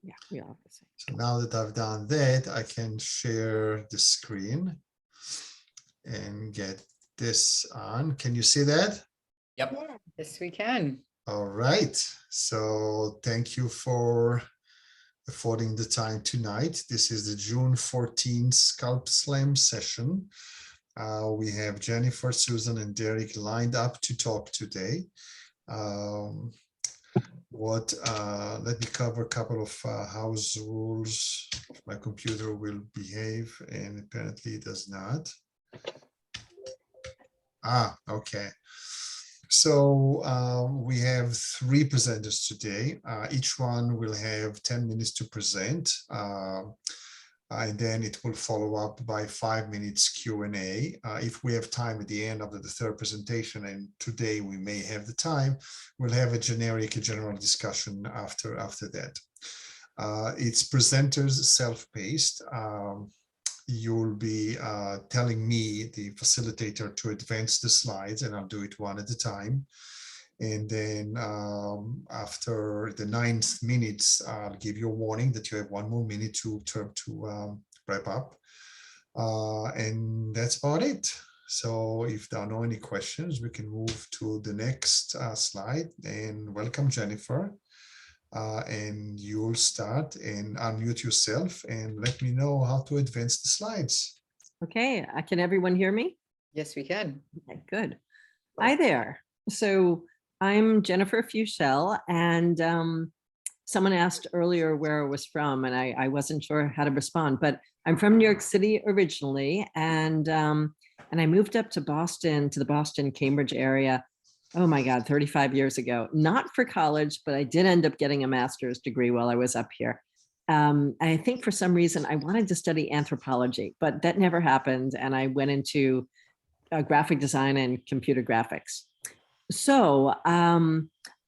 Yeah, we all have the same. So now that I've done that, I can share the screen and get this on. Can you see that? Yep. Yeah. Yes, we can. All right. So thank you for affording the time tonight. This is the June 14th SculpSlam session. We have Jennifer, Susan, and Derek lined up to talk today. Let me cover a couple of house rules. My computer will behave, and apparently it does not. Okay. So we have 3 presenters today. Each one will have 10 minutes to present. And then it will follow up by 5 minutes Q&A. If we have time at the end of the 3rd presentation, and today we may have the time, we'll have a general discussion after that. It's presenters self-paced. You'll be telling me, the facilitator, to advance the slides, and I'll do it one at a time. And then after the 9th minutes, I'll give you a warning that you have 1 more minute to wrap up. And that's about it. So if there are no any questions, we can move to the next slide. And welcome, Jennifer. And you'll start and unmute yourself and let me know how to advance the slides. Okay, can everyone hear me? Yes, we can. Okay, good. Hi there. So I'm Jennifer Fuchel, and someone asked earlier where I was from, and I wasn't sure how to respond, but I'm from New York City originally, and I moved up to Boston, to the Boston, Cambridge area. Oh my God, 35 years ago, not for college, but I did end up getting a master's degree while I was up here. I think for some reason I wanted to study anthropology, but that never happened. And I went into graphic design and computer graphics. So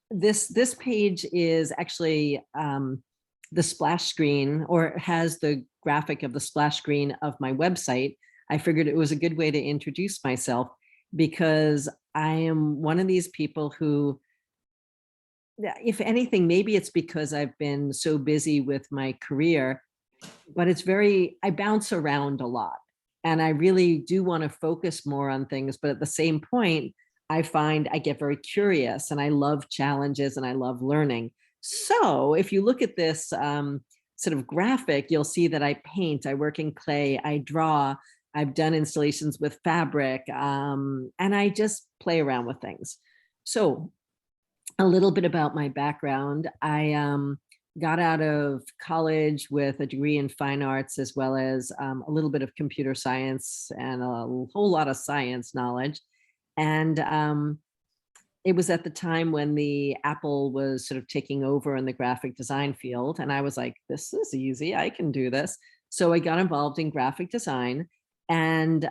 this page is actually the splash screen, or has the graphic of the splash screen of my website. I figured it was a good way to introduce myself, because I am one of these people who, if anything, maybe it's because I've been so busy with my career, but I bounce around a lot, and I really do want to focus more on things. But at the same point, I find I get very curious, and I love challenges, and I love learning. So if you look at this sort of graphic, you'll see that I paint, I work in clay, I draw, I've done installations with fabric, and I just play around with things. So a little bit about my background. I got out of college with a degree in fine arts, as well as a little bit of computer science and a whole lot of science knowledge. And it was at the time when the Apple was sort of taking over in the graphic design field. And I was like, this is easy, I can do this. So I got involved in graphic design. And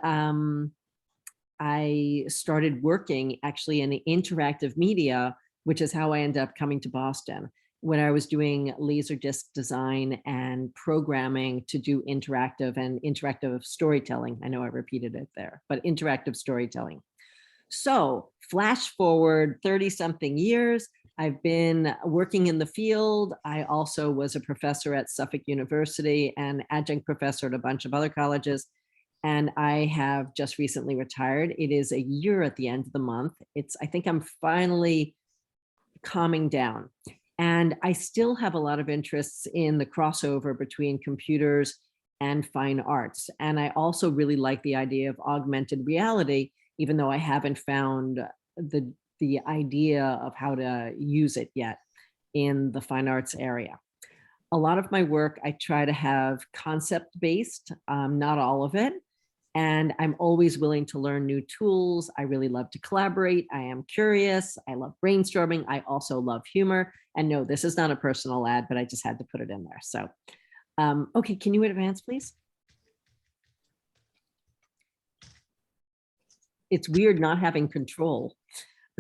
I started working actually in interactive media, which is how I ended up coming to Boston, when I was doing Laserdisc design and programming to do interactive storytelling. I know I repeated it there, but interactive storytelling. So flash forward 30-something years, I've been working in the field. I also was a professor at Suffolk University and adjunct professor at a bunch of other colleges. And I have just recently retired. It is a year at the end of the month. I think I'm finally calming down. And I still have a lot of interests in the crossover between computers and fine arts. And I also really like the idea of augmented reality, even though I haven't found the idea of how to use it yet in the fine arts area. A lot of my work, I try to have concept-based, not all of it. And I'm always willing to learn new tools. I really love to collaborate. I am curious. I love brainstorming. I also love humor. And no, this is not a personal ad, but I just had to put it in there. So, okay, can you advance, please? It's weird not having control.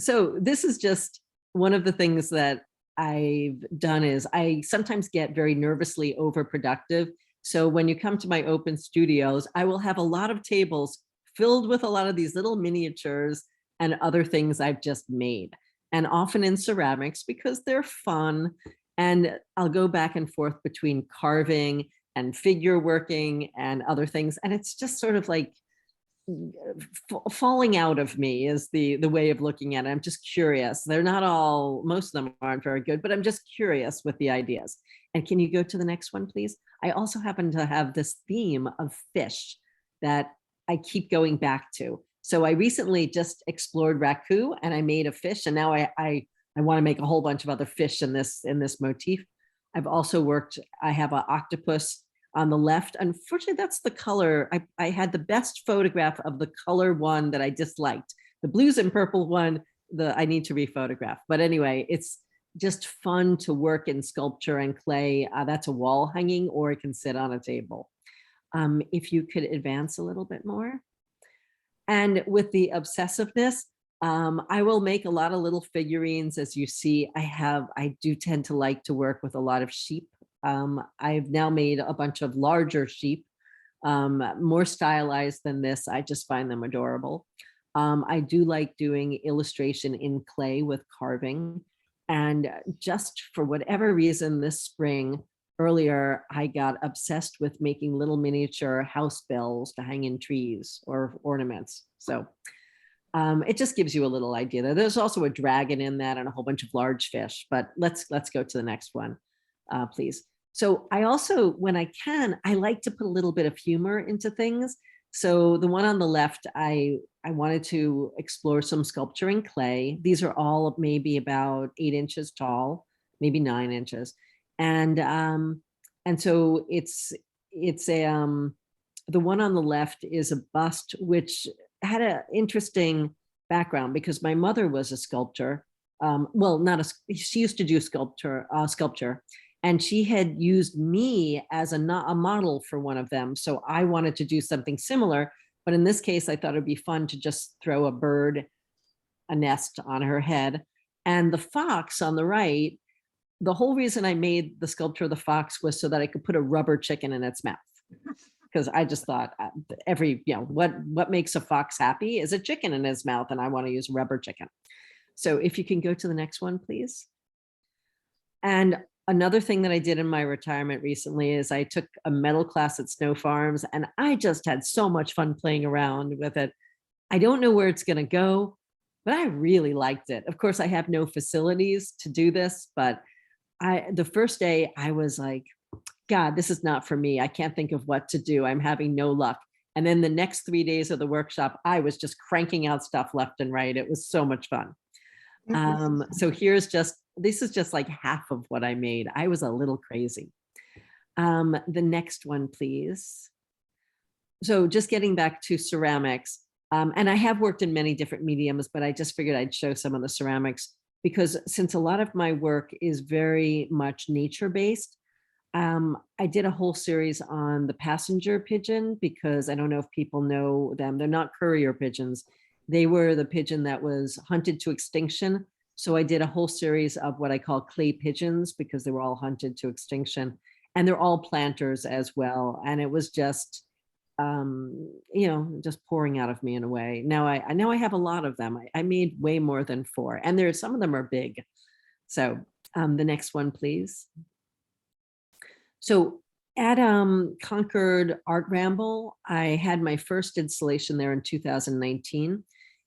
So this is just one of the things that I've done is I sometimes get very nervously overproductive. So when you come to my open studios, I will have a lot of tables filled with a lot of these little miniatures and other things I've just made, and often in ceramics because they're fun. And I'll go back and forth between carving and figure working and other things. And it's just sort of like falling out of me is the way of looking at it. I'm just curious. They're not all, most of them aren't very good, but I'm just curious with the ideas. And can you go to the next one, please? I also happen to have this theme of fish that I keep going back to. So I recently just explored raku and I made a fish, and now I want to make a whole bunch of other fish in this motif. I've also worked, I have an octopus on the left. Unfortunately, that's the color. I had the best photograph of the color one that I disliked. The blues and purple one, I need to rephotograph. But anyway, it's just fun to work in sculpture and clay. That's a wall hanging, or it can sit on a table. If you could advance a little bit more. And with the obsessiveness, I will make a lot of little figurines. As you see, I do tend to like to work with a lot of sheep. I've now made a bunch of larger sheep, more stylized than this. I just find them adorable. I do like doing illustration in clay with carving. And just for whatever reason this spring, earlier, I got obsessed with making little miniature house bells to hang in trees or ornaments. So it just gives you a little idea there. There's also a dragon in that and a whole bunch of large fish, but let's go to the next one, please. So I also, when I can, I like to put a little bit of humor into things. So the one on the left, I wanted to explore some sculpture in clay. These are all maybe about 8 inches tall, maybe 9 inches. And so it's a, the one on the left is a bust, which had an interesting background because my mother was a sculptor. Well, she used to do sculpture, and she had used me as a model for one of them. So I wanted to do something similar, but in this case, I thought it'd be fun to just throw a nest on her head. And the fox on the right, the whole reason I made the sculpture of the fox was so that I could put a rubber chicken in its mouth. Because I just thought what makes a fox happy is a chicken in his mouth, and I want to use rubber chicken. So if you can go to the next one, please. And another thing that I did in my retirement recently is I took a metal class at Snow Farms, and I just had so much fun playing around with it. I don't know where it's going to go, but I really liked it. Of course, I have no facilities to do this, but the first day I was like, God, this is not for me. I can't think of what to do. I'm having no luck. And then the next 3 days of the workshop, I was just cranking out stuff left and right. It was so much fun. So this is just like half of what I made. I was a little crazy. The next one, please. So just getting back to ceramics, and I have worked in many different mediums, but I just figured I'd show some of the ceramics because since a lot of my work is very much nature-based, I did a whole series on the passenger pigeon because I don't know if people know them. They're not courier pigeons. They were the pigeon that was hunted to extinction. So I did a whole series of what I call clay pigeons because they were all hunted to extinction. And they're all planters as well. And it was just, just pouring out of me in a way. Now I have a lot of them. I made way more than 4. And some of them are big. So the next one, please. So at Concord Art Ramble, I had my first installation there in 2019,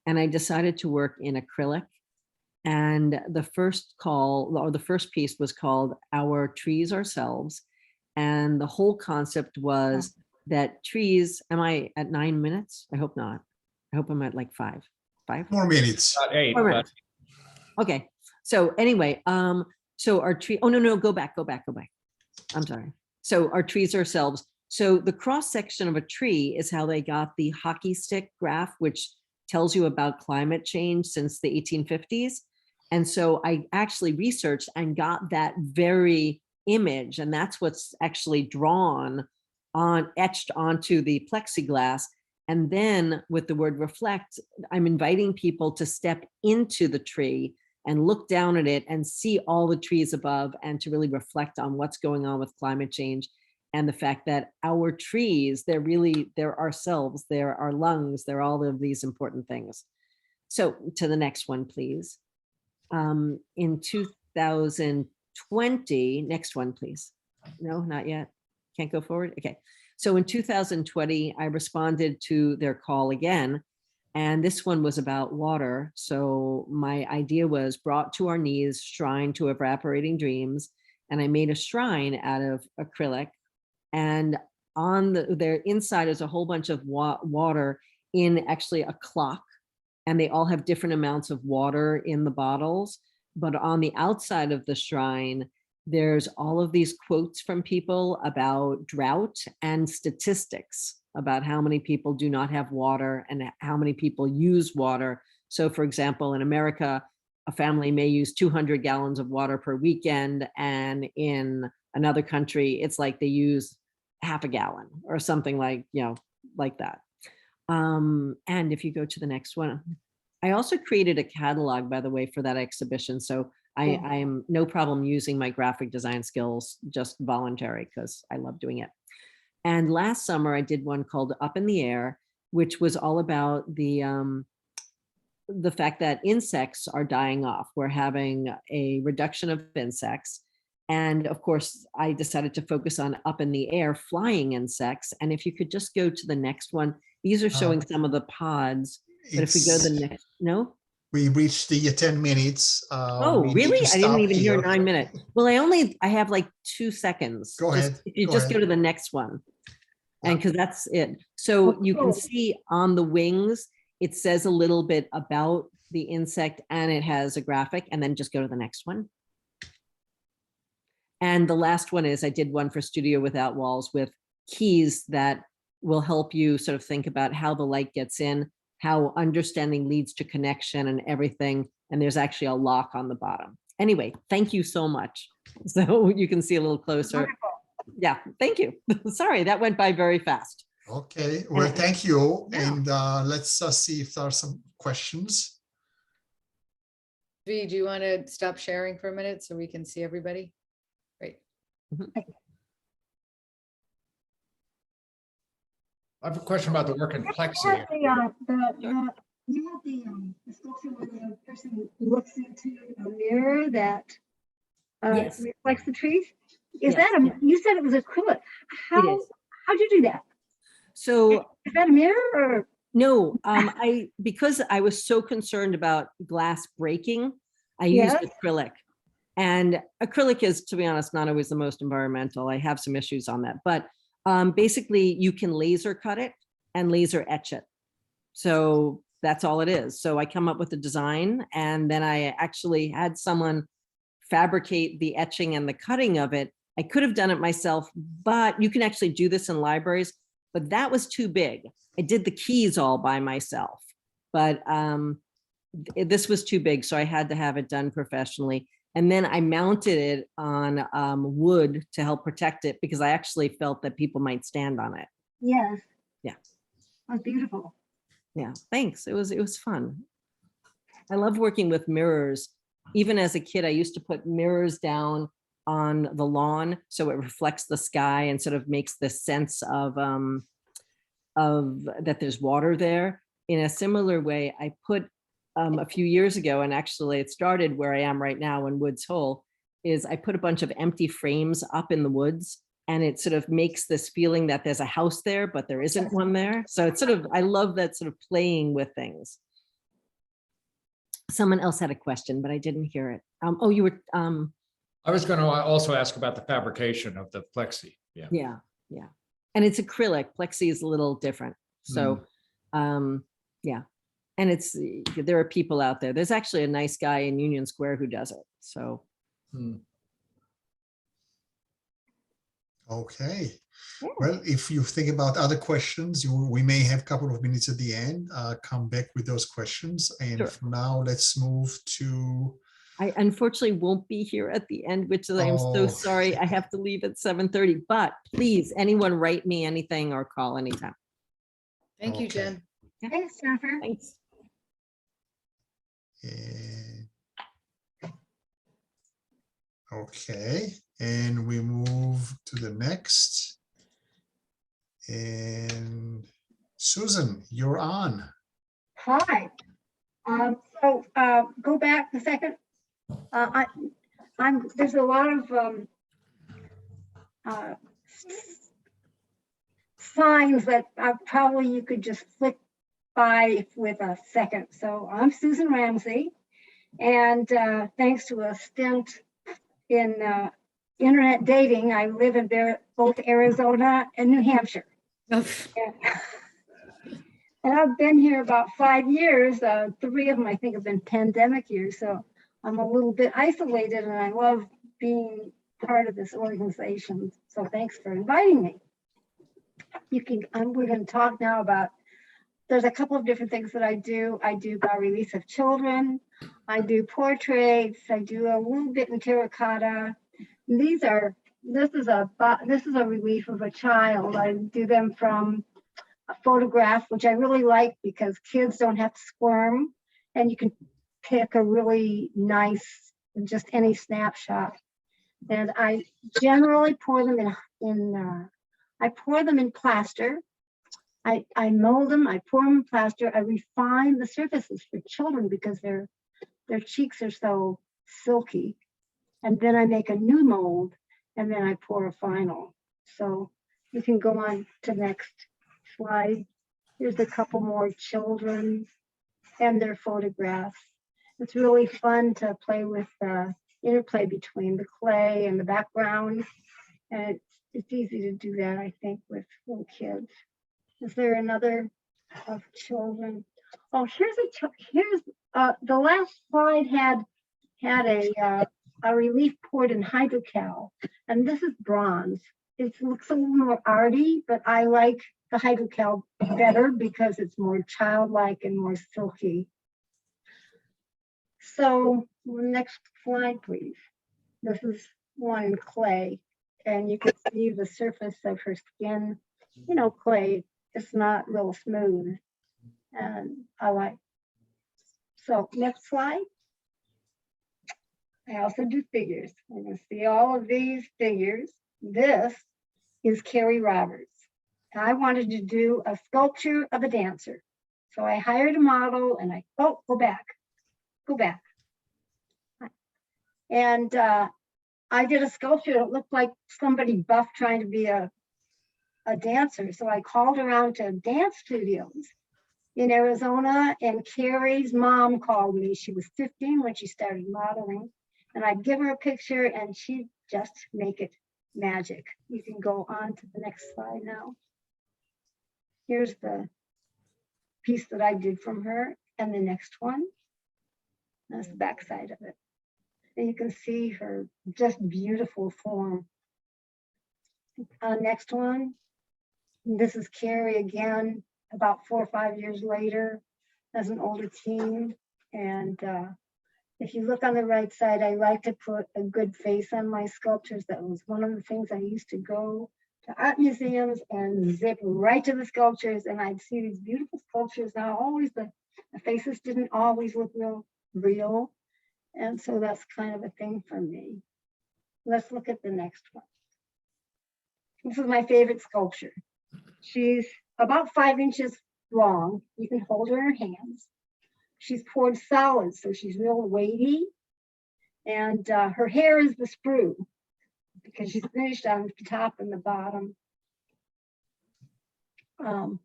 and I decided to work in acrylic. And the first piece was called Our Trees Ourselves. And the whole concept was that trees, am I at 9 minutes? I hope not. I hope I'm at like 5. 4 minutes. About 8. All right. Okay. So anyway, so our tree, oh no, go back. I'm sorry. So our trees ourselves. So the cross section of a tree is how they got the hockey stick graph, which tells you about climate change since the 1850s. And so I actually researched and got that very image, and that's what's actually etched onto the plexiglass. And then with the word reflect, I'm inviting people to step into the tree and look down at it and see all the trees above and to really reflect on what's going on with climate change and the fact that our trees, they're ourselves, they're our lungs, they're all of these important things. So to the next one, please. In 2000, 2020, next one, please. No, not yet. Can't go forward. Okay. So in 2020, I responded to their call again. And this one was about water. So my idea was brought to our knees, shrine to evaporating dreams. And I made a shrine out of acrylic. And on their inside is a whole bunch of water in actually a clock. And they all have different amounts of water in the bottles. But on the outside of the shrine, there's all of these quotes from people about drought and statistics about how many people do not have water and how many people use water. So for example, in America, a family may use 200 gallons of water per weekend. And in another country, it's like they use half a gallon or something like, like that. And if you go to the next one, I also created a catalog, by the way, for that exhibition. So I'm no problem using my graphic design skills, just voluntary, because I love doing it. And last summer I did one called Up in the Air, which was all about the fact that insects are dying off. We're having a reduction of insects. And of course, I decided to focus on up in the air, flying insects. And if you could just go to the next one, these are showing some of the pods. But if we go to the next, no? We reached the 10 minutes. Oh, We need really? to I didn't stop even hear here. 9 minutes. Well, I have like 2 seconds. Go Just, ahead. if you Go just ahead. go to the next one. And because that's it. So you can see on the wings, it says a little bit about the insect and it has a graphic, and then just go to the next one. And the last one is I did one for Studio Without Walls with keys that will help you sort of think about how the light gets in, how understanding leads to connection and everything. And there's actually a lock on the bottom. Anyway, thank you so much. So you can see a little closer. Wonderful. Yeah, thank you. Sorry, that went by very fast. Okay, well, thank you. Yeah. And let's see if there are some questions. V, do you want to stop sharing for a minute so we can see everybody? Great. I have a question about the work in Plexi. You have the sculpture where the person looks into a mirror that Yes. reflects the trees. Is Yes, that yeah. you said it was acrylic. How'd you do that? So Is that a mirror or? no, because I was so concerned about glass breaking, I used Yes. acrylic. And acrylic is, to be honest, not always the most environmental. I have some issues on that, but basically you can laser cut it and laser etch it. So that's all it is. So I come up with a design, and then I actually had someone fabricate the etching and the cutting of it. I could have done it myself, but you can actually do this in libraries, but that was too big. I did the keys all by myself, but this was too big. So I had to have it done professionally. And then I mounted it on wood to help protect it, because I actually felt that people might stand on it. Yes. Yeah. That's beautiful. Yeah, thanks. It was fun. I love working with mirrors. Even as a kid, I used to put mirrors down on the lawn so it reflects the sky and sort of makes this sense of that there's water there. In a similar way, I put a few years ago, and actually it started where I am right now in Woods Hole, is I put a bunch of empty frames up in the woods, and it sort of makes this feeling that there's a house there, but there isn't one there. So it's sort of, I love that sort of playing with things. Someone else had a question, but I didn't hear it. Oh, you were, I was going to also ask about the fabrication of the Plexi. Yeah. yeah. And it's acrylic. Plexi is a little different. So, yeah. And there are people out there. There's actually a nice guy in Union Square who does it. So. Okay. Yeah. Well, if you think about other questions, we may have a couple of minutes at the end. Come back with those questions. And Sure. for now, let's move to. I unfortunately won't be here at the end, which I am so sorry. I have to leave at 7:30, but please, anyone write me anything or call anytime. Thank you, Okay. Jen. Thanks, Jennifer. Thanks. Okay, and we move to the next. And Susan, you're on. Hi. So go back a second. there's a lot of signs that probably you could just flick by with a second. So I'm Susan Ramsey, and thanks to a stint in internet dating, I live in both Arizona and New Hampshire. And I've been here about 5 years. 3 of them, I think, have been pandemic years. So I'm a little bit isolated, and I love being part of this organization. So thanks for inviting me. We're going to talk now about, there's a couple of different things that I do. I do bas-reliefs of children. I do portraits. I do a little bit in terracotta. This is a relief of a child. I do them from a photograph, which I really like because kids don't have to squirm, and you can pick a really nice, just any snapshot. And I generally pour them in plaster. I mold them, I pour them in plaster. I refine the surfaces for children because their cheeks are so silky. And then I make a new mold, and then I pour a final. So you can go on to next slide. Here's a couple more children and their photographs. It's really fun to play with the interplay between the clay and the background. And it's easy to do that, I think, with little kids. Is there another of children? Oh, here's the last slide had a relief poured in hydrocal, and this is bronze. It looks a little more arty, but I like the hydrocal better because it's more childlike and more silky. So next slide, please. This is one in clay, and you can see the surface of her skin. You know, clay, it's not real smooth, and I like. So next slide. I also do figures. We're going to see all of these figures. This is Carrie Roberts. I wanted to do a sculpture of a dancer. So I hired a model, and go back. And I did a sculpture that looked like somebody buff trying to be a dancer. So I called around to dance studios in Arizona, and Carrie's mom called me. She was 15 when she started modeling, and I'd give her a picture and she'd just make it magic. You can go on to the next slide now. Here's the piece that I did from her, and the next one. That's the back side of it. And you can see her just beautiful form. Next one. This is Carrie again, about 4 or 5 years later, as an older teen. And if you look on the right side, I like to put a good face on my sculptures. That was one of the things I used to go to art museums and zip right to the sculptures, and I'd see these beautiful sculptures. Now, always the faces didn't always look real. And so that's kind of a thing for me. Let's look at the next one. This is my favorite sculpture. She's about 5 inches long. You can hold her in her hands. She's poured solid, so she's real weighty. And her hair is the sprue because she's finished on the top and the bottom. And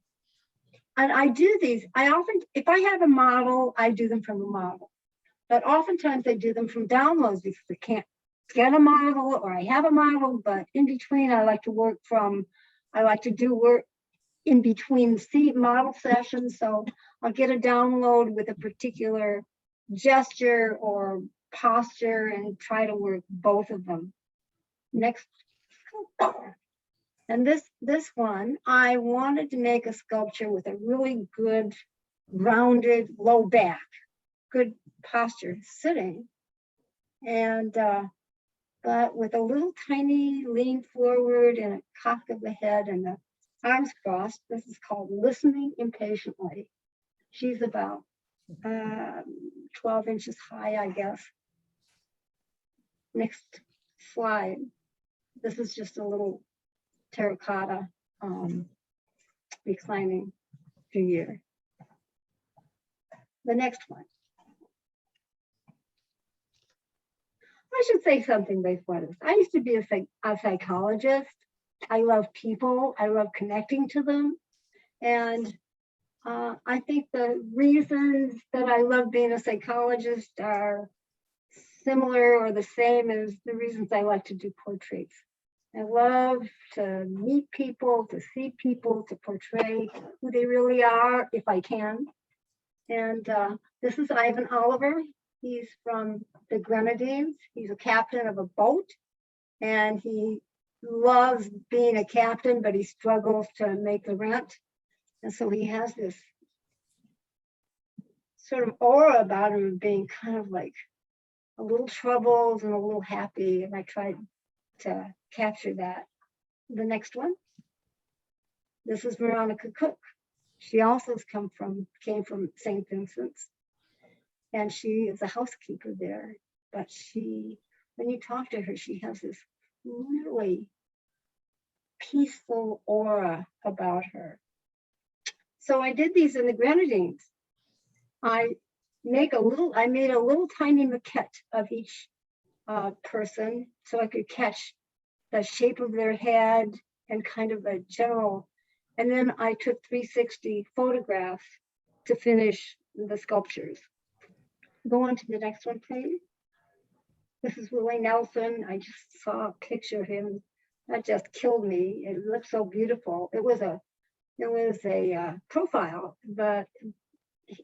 I do these, if I have a model, I do them from a model. But oftentimes I do them from downloads because I can't get a model, or I have a model, but in between I like to do work in between model sessions. So I'll get a download with a particular gesture or posture and try to work both of them. Next. And this one, I wanted to make a sculpture with a really good rounded low back, good posture sitting, and but with a little tiny lean forward and a cock of the head and the arms crossed. This is called Listening Impatiently. She's about 12 inches high, I guess. Next slide. This is just a little terracotta reclining figure. The next one. I should say something before this. I used to be a psychologist. I love people. I love connecting to them. And I think the reasons that I love being a psychologist are similar or the same as the reasons I like to do portraits. I love to meet people, to see people, to portray who they really are if I can. And this is Ivan Oliver. He's from the Grenadines. He's a captain of a boat, and he loves being a captain, but he struggles to make the rent. And so he has this sort of aura about him of being kind of like a little troubled and a little happy. And I tried to capture that. The next one. This is Veronica Cook. She also came from St. Vincent's. And she is a housekeeper there. But when you talk to her, she has this really peaceful aura about her. So I did these in the Grenadines. I made a little tiny maquette of each person so I could catch the shape of their head and kind of a general. And then I took 360 photographs to finish the sculptures. Go on to the next one, please. This is Willie Nelson. I just saw a picture of him. That just killed me. It looked so beautiful. It was a profile, but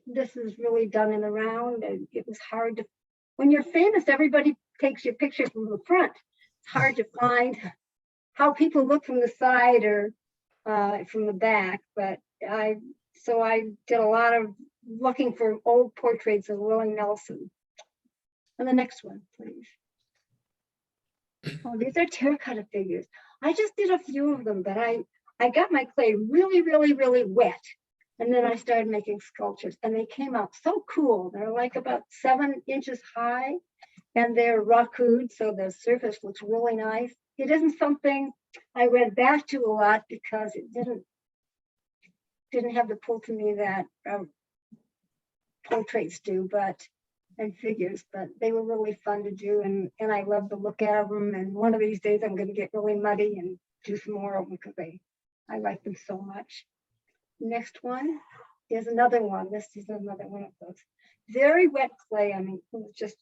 this is really done in the round, and it was hard to. When you're famous, everybody takes your picture from the front. It's hard to find how people look from the side or from the back. But I did a lot of looking for old portraits of Willie Nelson. And the next one, please. Oh, these are terracotta figures. I just did a few of them, but I got my clay really, really, really wet. And then I started making sculptures, and they came out so cool. They're like about 7 inches high, and they're rakued, so the surface looks really nice. It isn't something I went back to a lot because it didn't have the pull to me that portraits do, and figures, but they were really fun to do, and I love to look at them. And one of these days I'm going to get really muddy and do some more of them because I like them so much. Next one is another one. This is another one of those very wet clay. I mean, it was just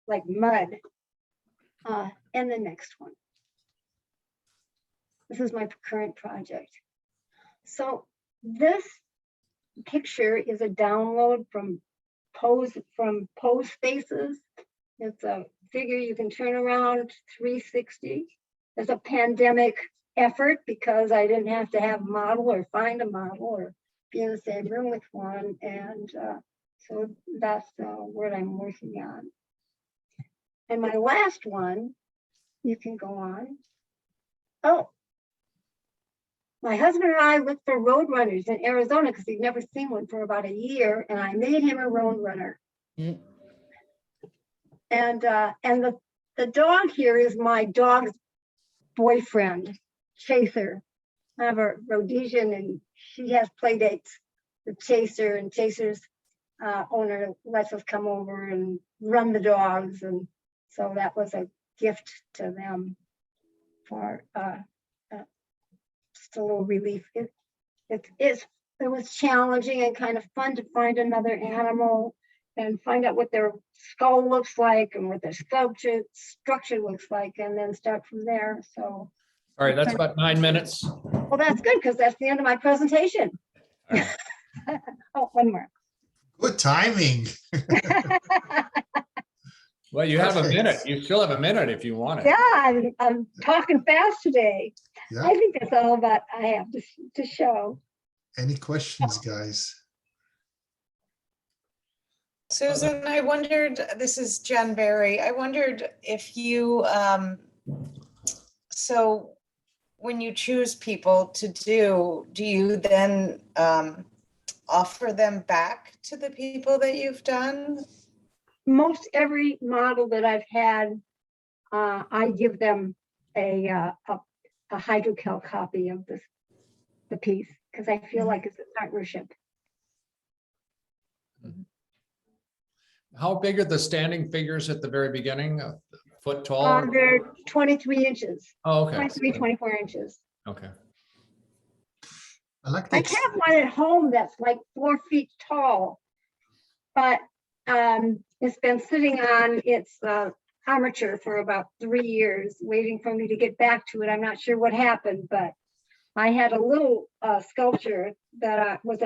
like mud. And the next one. This is my current project. So this picture is a download from Pose Faces. It's a figure you can turn around 360. It's a pandemic effort because I didn't have to have a model or find a model or be in the same room with one. And so that's what I'm working on. And my last one, you can go on. Oh, my husband and I looked for roadrunners in Arizona because he'd never seen one for about a year, and I made him a roadrunner. Mm. And the dog here is my dog's boyfriend, Chaser. I have a Rhodesian, and she has play dates with Chaser, and Chaser's owner lets us come over and run the dogs, and so that was a gift to them for just a little relief. It was challenging and kind of fun to find another animal and find out what their skull looks like and what their structure looks like, and then start from there. So, all right, that's about 9 minutes. Well, that's good because that's the end of my presentation. Right. Oh, one more. Good timing. Well, you have a Perfect. minute. You still have a minute if you want it. Yeah, I'm talking fast today. Yeah. I think that's all that I have to show. Any questions, guys? Susan, I wondered, this is Jen Berry. I wondered if you, so when you choose people to do you then offer them back to the people that you've done? Most every model that I've had, I give them a hydrocal copy of the piece because I feel like it's a partnership. How big are the standing figures at the very beginning? foot tall? They're 23 inches, Oh, okay. 23, 24 inches. Okay. I like I that. have one at home that's like 4 feet tall, but it's been sitting on its armature for about 3 years, waiting for me to get back to it. I'm not sure what happened, but I had a little sculpture that was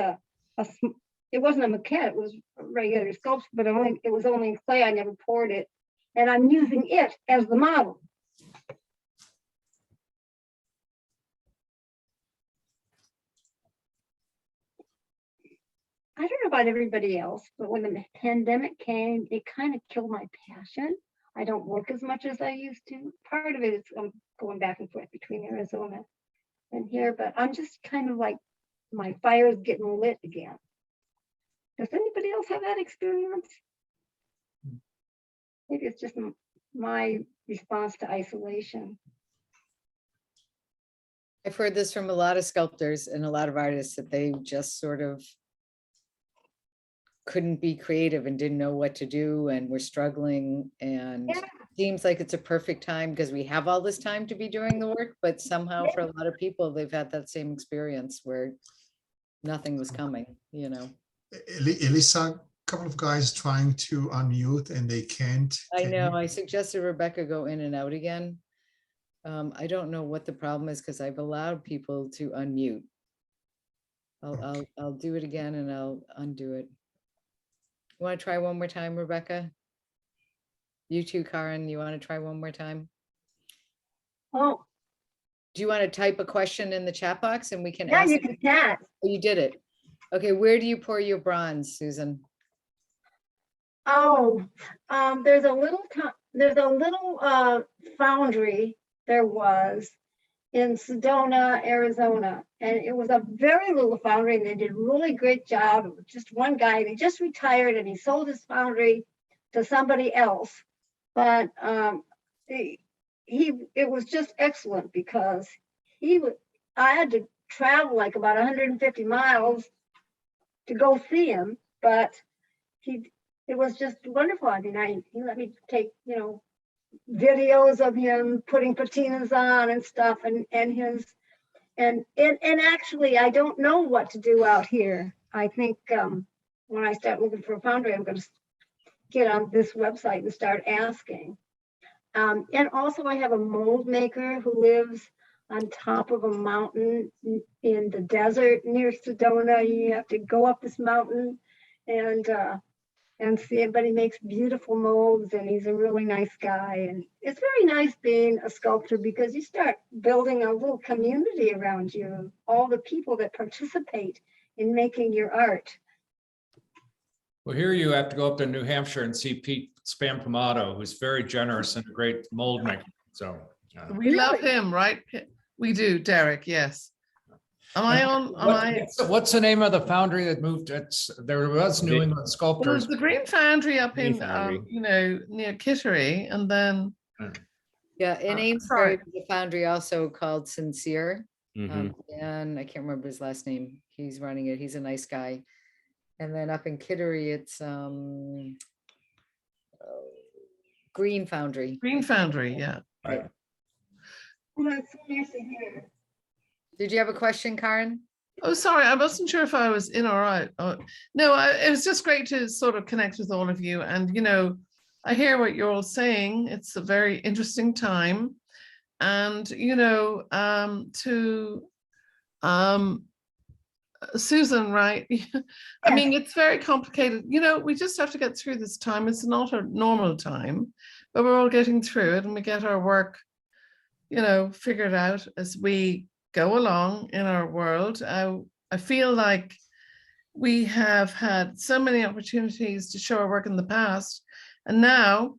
it wasn't a maquette, it was a regular sculpture, but it was only in clay. I never poured it, and I'm using it as the model. I don't know about everybody else, but when the pandemic came, it kind of killed my passion. I don't work as much as I used to. Part of it is I'm going back and forth between Arizona and here, but I'm just kind of like, my fire is getting lit again. Does anybody else have that experience? Maybe it's just my response to isolation. I've heard this from a lot of sculptors and a lot of artists that they just sort of couldn't be creative and didn't know what to do and were struggling, and Yeah. seems like it's a perfect time because we have all this time to be doing the work, but somehow for a lot of people, they've had that same experience where nothing was coming, you know. Elisa, a couple of guys trying to unmute and they can't. I Can know, you- I suggested Rebecca go in and out again. I don't know what the problem is because I've allowed people to unmute. I'll do it again and I'll undo it. You want to try one more time, Rebecca? You too, Karen, you want to try one more time? Oh, Do you want to type a question in the chat box and we can yeah, ask? you can chat. Oh, you did it. Okay, where do you pour your bronze, Susan? Oh, there's a little foundry there was in Sedona, Arizona, and it was a very little foundry, and they did a really great job. It was just one guy, and he just retired, and he sold his foundry to somebody else. But it was just excellent because I had to travel like about 150 miles to go see him, but it was just wonderful. I mean, he let me take, videos of him putting patinas on and stuff, and actually, I don't know what to do out here. I think when I start looking for a foundry, I'm going to get on this website and start asking. And also, I have a mold maker who lives on top of a mountain in the desert near Sedona. You have to go up this mountain and see it, but he makes beautiful molds, and he's a really nice guy. And it's very nice being a sculptor because you start building a little community around you, all the people that participate in making your art. Well, here you have to go up to New Hampshire and see Pete Spampamato, who's very generous and a great mold maker. So We love him, right? We do, Derek, yes. Am I on? What's the name of the foundry that moved? There was New England Well, Sculptors. there's the Green Foundry up Green in, Foundry. near Kittery, and then Yeah, in sorry. Amesbury, there's a foundry also called Sincere. Mhm. And I can't remember his last name. He's running it. He's a nice guy. And then up in Kittery, it's Green Foundry. Green Foundry, yeah. Right. Well, that's so nice to hear. Did you have a question, Karen? Oh, sorry, I wasn't sure if I was in or out. Oh, no, it was just great to sort of connect with all of you. And, I hear what you're all saying. It's a very interesting time. And, to Susan, right? I mean, it's very complicated. We just have to get through this time. It's not a normal time, but we're all getting through it, and we get our work, figured out as we go along in our world. I feel like we have had so many opportunities to show our work in the past, and now,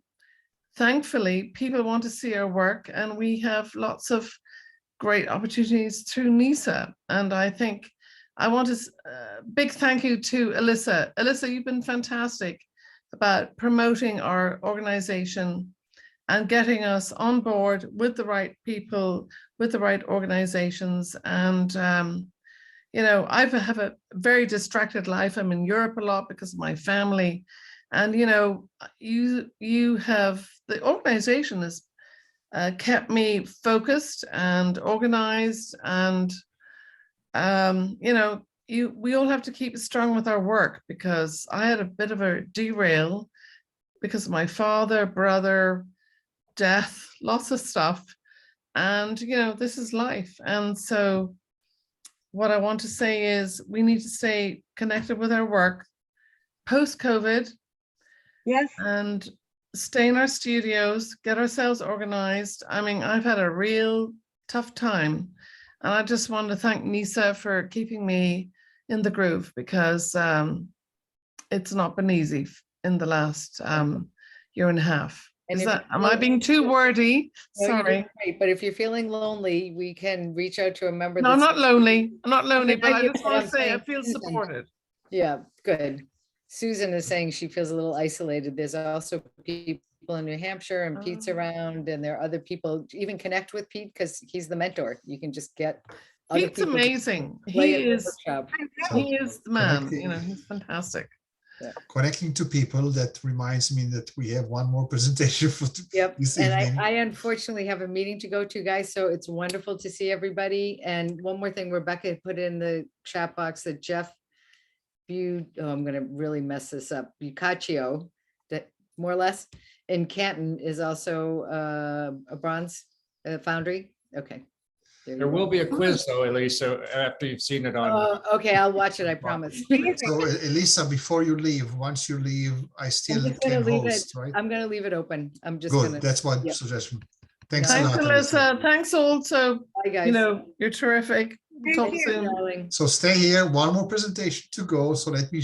thankfully, people want to see our work, and we have lots of great opportunities through NESA. And I think I want to big thank you to Alyssa. Alyssa, you've been fantastic about promoting our organization and getting us on board with the right people, with the right organizations. And, I have a very distracted life. I'm in Europe a lot because of my family. And, you know, you have, the organization has kept me focused and organized, and, you know, we all have to keep strong with our work, because I had a bit of a derail because of my father, brother, death, lots of stuff. And, you know, this is life. And so what I want to say is we need to stay connected with our work post-COVID, Yes. and stay in our studios, get ourselves organized. I mean, I've had a real tough time, and I just want to thank NESA for keeping me in the groove, because it's not been easy in the last year and a half. And Is if that, you're am I being too wordy? No, you're doing Sorry. great, but if you're feeling lonely, we can reach out to a member. No, I'm that's- not lonely. I'm not lonely, but I know, just but want I'm to say I saying feel Susan. supported. Yeah, good. Susan is saying she feels a little isolated. There's also people in New Hampshire, and Pete's Oh. around, and there are other people. Even connect with Pete because he's the mentor. You can just get other Pete's people to amazing. play He in the is, workshop. he is the man, Connecting. you know, he's fantastic. Connecting to people, that reminds me that we have one more presentation for Yep, this and evening. I unfortunately have a meeting to go to, guys, so it's wonderful to see everybody. And one more thing, Rebecca put in the chat box that Jeff I'm gonna really mess this up, Bucaccio, that more or less, in Canton is also a bronze foundry. Okay. There will be a quiz though, Elisa, after you've seen it on. Okay, I'll watch it, I promise. So Elisa, before you leave, once you leave, I still just gonna can leave host, right? I'm gonna leave it open. I'm just gonna, Good, that's my yep. suggestion. Thanks a Thanks, lot, Elisa. Alyssa. Thanks also. bye, guys. You know, you're terrific. Thank Talk you. soon. Darling. So stay here, one more presentation to go. So let me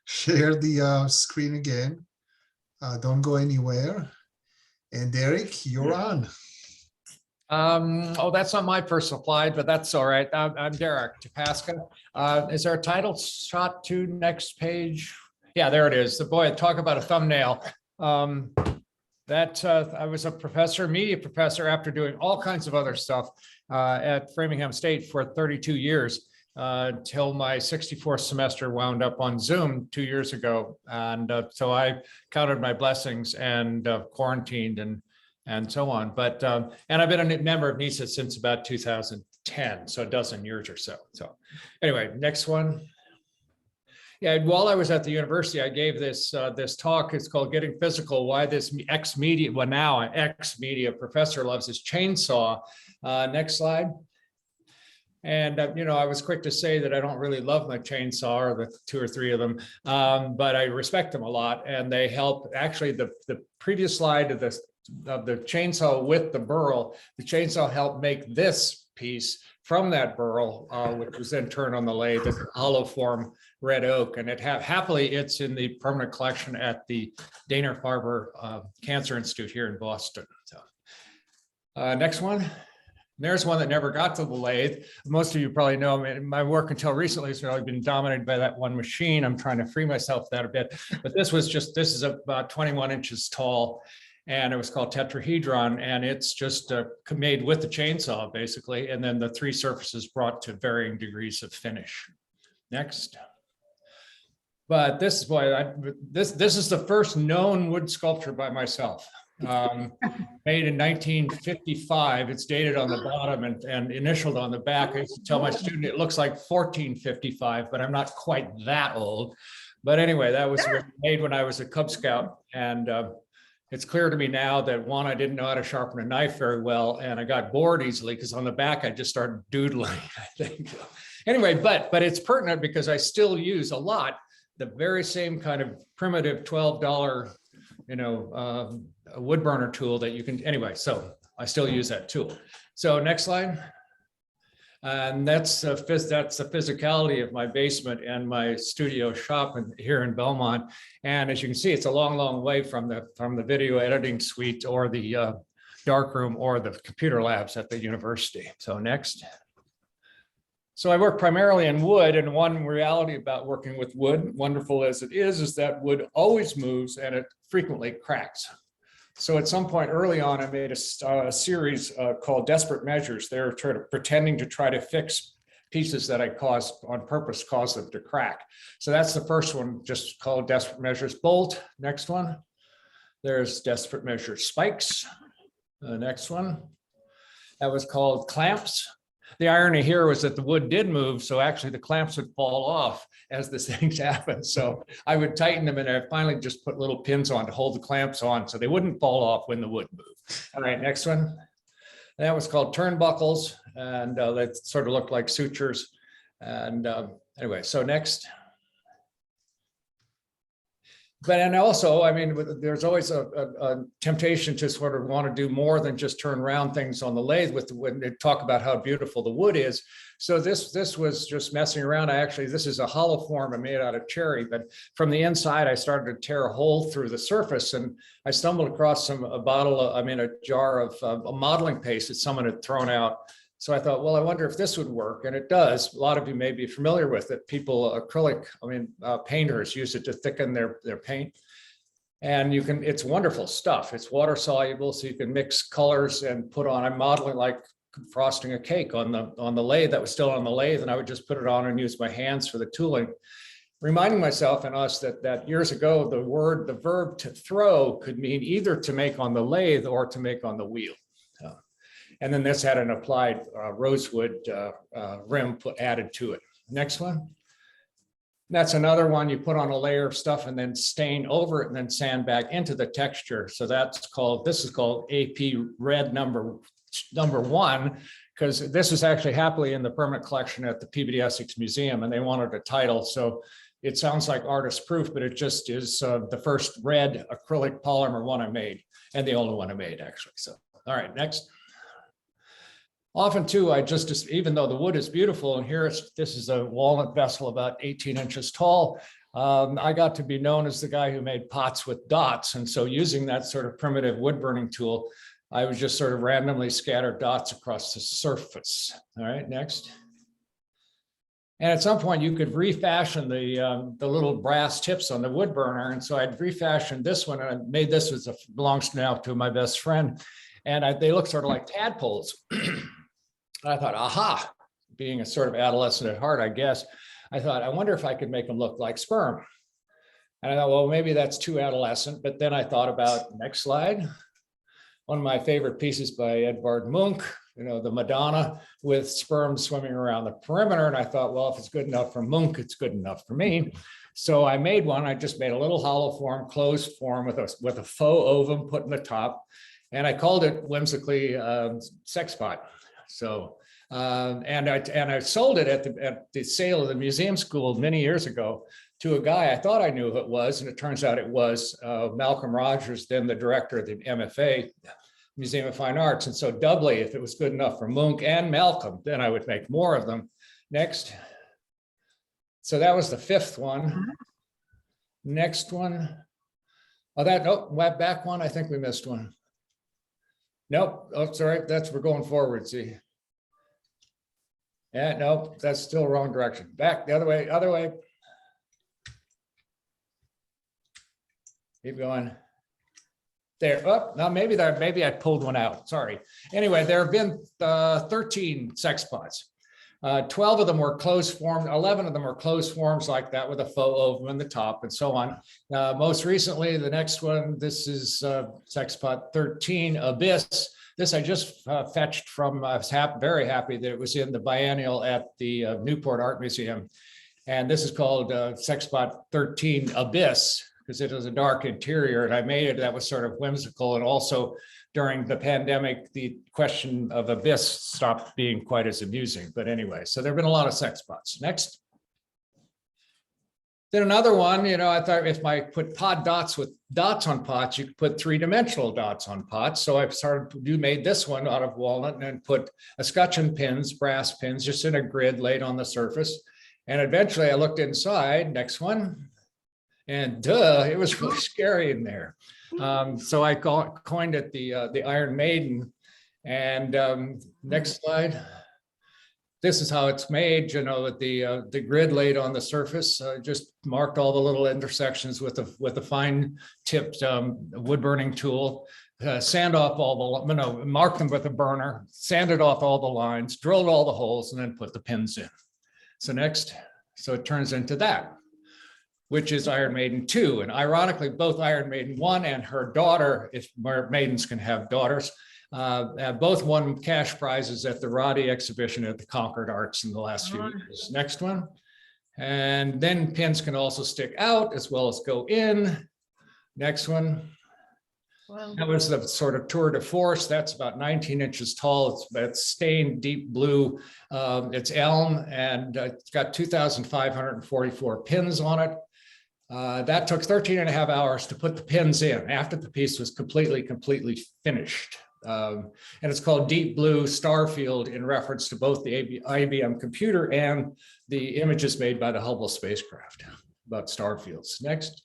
share the screen again. Don't go anywhere. And Derek, you're on. Oh, that's not my personal slide, but that's all right. I'm Derek Tapaska. Is there a title shot to next page? Yeah, there it is. The boy, talk about a thumbnail. I was a professor, media professor, after doing all kinds of other stuff at Framingham State for 32 years till my 64th semester wound up on Zoom 2 years ago. And so I counted my blessings and quarantined and so on. But and I've been a member of NESA since about 2010, so a dozen years or so. So anyway, next one. Yeah, while I was at the university, I gave this this talk. It's called "Getting Physical: Why This Ex-Media, well now an ex-media professor loves his chainsaw." Next slide. And you know, I was quick to say that I don't really love my chainsaw, or the 2 or 3 of them, but I respect them a lot, and they help. Actually, the previous slide of the chainsaw with the burl, the chainsaw helped make this piece from that burl, which was then turned on the lathe, the hollow form red oak, and happily it's in the permanent collection at the Dana-Farber Cancer Institute here in Boston. So next one. There's one that never got to the lathe. Most of you probably know my work until recently has really been dominated by that one machine. I'm trying to free myself of that a bit, but this is about 21 inches tall, and it was called tetrahedron, and it's just made with the chainsaw basically, and then the 3 surfaces brought to varying degrees of finish. Next. But this is why this is the first known wood sculpture by myself. Made in 1955. It's dated on the bottom and initialed on the back. I used to tell my student it looks like 1455, but I'm not quite that old. But anyway, that was made when I was a Cub Scout, and it's clear to me now that one, I didn't know how to sharpen a knife very well, and I got bored easily because on the back I just started doodling, I think. Anyway, but it's pertinent because I still use a lot the very same kind of primitive $12, you know, a wood burner tool that you can, anyway, so I still use that tool. So next slide. And that's the physicality of my basement and my studio shop here in Belmont. And as you can see, it's a long, long way from the video editing suite or the darkroom or the computer labs at the university. So next. So I work primarily in wood, and one reality about working with wood, wonderful as it is that wood always moves and it frequently cracks. So at some point early on, I made a series called Desperate Measures. They're pretending to try to fix pieces that I caused on purpose, caused them to crack. So that's the first one, just called Desperate Measures bolt. Next one, there's Desperate Measures spikes. The next one, that was called clamps. The irony here was that the wood did move, so actually the clamps would fall off as the things happen. So I would tighten them, and I finally just put little pins on to hold the clamps on so they wouldn't fall off when the wood moved. All right, next one. That was called turnbuckles, and they sort of looked like sutures. And anyway, so next. But and also, I mean, there's always a temptation to sort of want to do more than just turn round things on the lathe when they talk about how beautiful the wood is. So this was just messing around. This is a hollow form I made out of cherry, but from the inside, I started to tear a hole through the surface, and I stumbled across a jar of modeling paste that someone had thrown out. So I thought, well, I wonder if this would work, and it does. A lot of you may be familiar with it. Painters use it to thicken their paint. And it's wonderful stuff. It's water soluble, so you can mix colors and put on. I'm modeling like frosting a cake on the lathe that was still on the lathe, and I would just put it on and use my hands for the tooling. Reminding myself and us that years ago, the verb to throw could mean either to make on the lathe or to make on the wheel. And then this had an applied rosewood rim added to it. Next one. That's another one you put on a layer of stuff and then stain over it and then sand back into the texture. So this is called AP Red number 1, because this is actually happily in the permanent collection at the Peabody Essex Museum, and they wanted a title. So it sounds like artist proof, but it just is the first red acrylic polymer one I made, and the only one I made actually. So, all right, next. Often too, even though the wood is beautiful, and here this is a walnut vessel about 18 inches tall, I got to be known as the guy who made pots with dots. And so using that sort of primitive wood burning tool, I would just sort of randomly scatter dots across the surface. All right, next. And at some point you could refashion the little brass tips on the wood burner. And so I'd refashioned this one, and I made this belongs now to my best friend. And they look sort of like tadpoles. I thought, aha, being a sort of adolescent at heart, I guess, I thought, I wonder if I could make them look like sperm. And I thought, well, maybe that's too adolescent. But then I thought about, next slide, one of my favorite pieces by Edvard Munch, the Madonna with sperm swimming around the perimeter. And I thought, well, if it's good enough for Munch, it's good enough for me. So I made one. I just made a little hollow form, closed form with a faux ovum put in the top. And I called it whimsically sex pot. So, and I sold it at the sale of the museum school many years ago to a guy. I thought I knew who it was, and it turns out it was Malcolm Rogers, then the director of the MFA, Museum of Fine Arts. And so doubly, if it was good enough for Munch and Malcolm, then I would make more of them. Next. So that was the 5th one. Next one. Back one, I think we missed one. Nope, oh, sorry, we're going forward, see. Yeah, nope, that's still wrong direction. Back, the other way. Keep going. There, oh, now maybe I pulled one out, sorry. Anyway, there have been 13 sex pots. 12 of them were closed forms, 11 of them were closed forms like that with a faux ovum in the top and so on. Most recently, the next one, this is sex pot 13, Abyss. This I just fetched from, I was very happy that it was in the biennial at the Newport Art Museum. And this is called sex pot 13, Abyss, because it was a dark interior, and I made it, that was sort of whimsical. And also during the pandemic, the question of abyss stopped being quite as amusing. But anyway, so there've been a lot of sex pots. Next. Then another one, I thought if I put pod dots with dots on pots, you could put 3-dimensional dots on pots. So I made this one out of walnut and put escutcheon pins, brass pins, just in a grid laid on the surface. And eventually I looked inside, next one, and it was really scary in there. So I coined it the Iron Maiden. And next slide. This is how it's made, with the grid laid on the surface. Just marked all the little intersections with a fine tipped wood burning tool. sand off all the, no, mark them with a burner, sanded off all the lines, drilled all the holes, and then put the pins in. So next, so it turns into that, which is Iron Maiden 2. And ironically, both Iron Maiden 1 and her daughter, if maidens can have daughters, have both won cash prizes at the Roddy exhibition at the Concord Arts in the last few years. Next one. And then pins can also stick out as well as go in. Next one. Wow. That was the sort of tour de force. That's about 19 inches tall. It's stained deep blue. It's elm, and it's got 2,544 pins on it. That took 13 and a half hours to put the pins in after the piece was completely finished. And it's called Deep Blue Starfield in reference to both the IBM computer and the images made by the Hubble spacecraft about starfields. Next.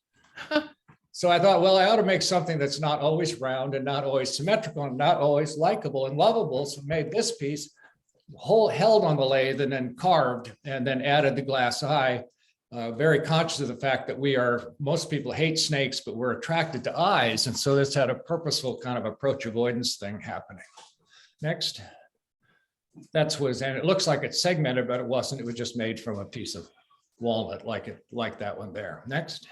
So I thought, well, I ought to make something that's not always round and not always symmetrical and not always likable and lovable. So I made this piece held on the lathe and then carved and then added the glass eye. Very conscious of the fact that most people hate snakes, but we're attracted to eyes. And so this had a purposeful kind of approach avoidance thing happening. Next. And it looks like it's segmented, but it wasn't. It was just made from a piece of walnut like that one there. Next.